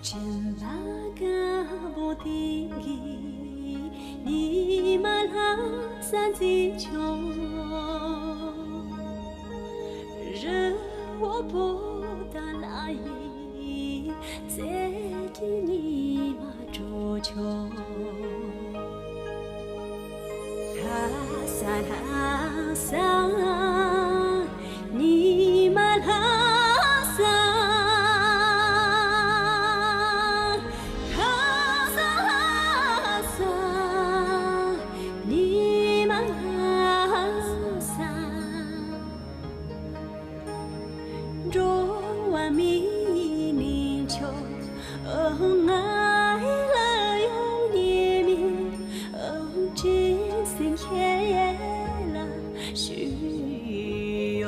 Cembaga bodingi ni malha sanzi chong re wo bo da lai ze ki ni ma zhuo qiu ha sa你们哈萨，哈萨哈萨，你们哈萨，若万米宁秋，爱了有你命，真心黑了虚有。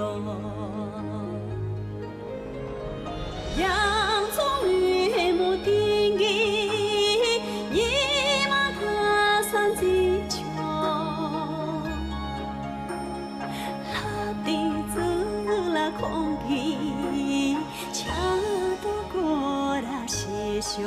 洋葱雨木丁义，一马他三季秋，拉地子拉空皮，恰都过了些休。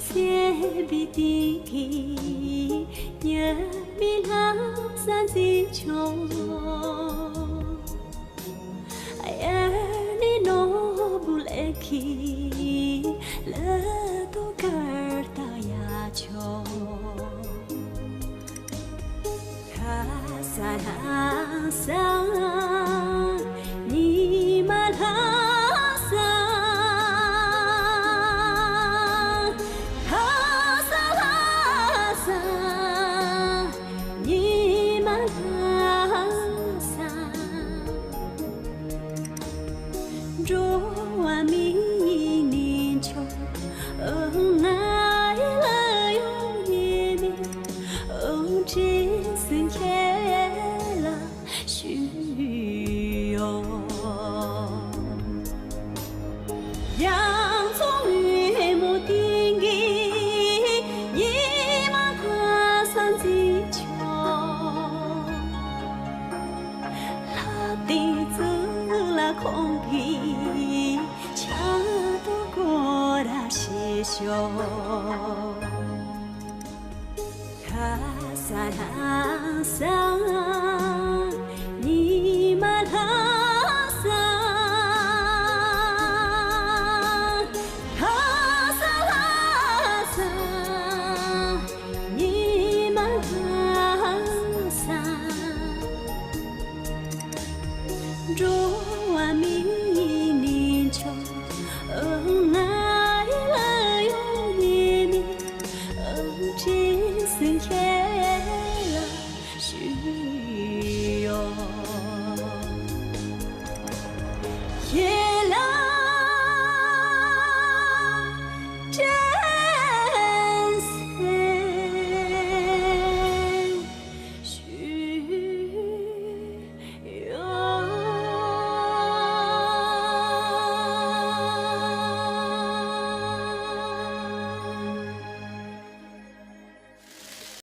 sẽ bị đi kỳ nhớ bị lắm san gì chung ai ở đi nó bu lệ kỳ lỡ tôi cờ ta ya cho ha sa ni mà若米宁秋，爱了有你命，真心黑了虚有。洋葱雨木丁义，一马他三季秋，拉地子拉空皮。恰都过了些休，哈萨萨，你们哈萨，哈萨萨，你们哈萨，若米宁秋。爱了有你命，真心黑了虚。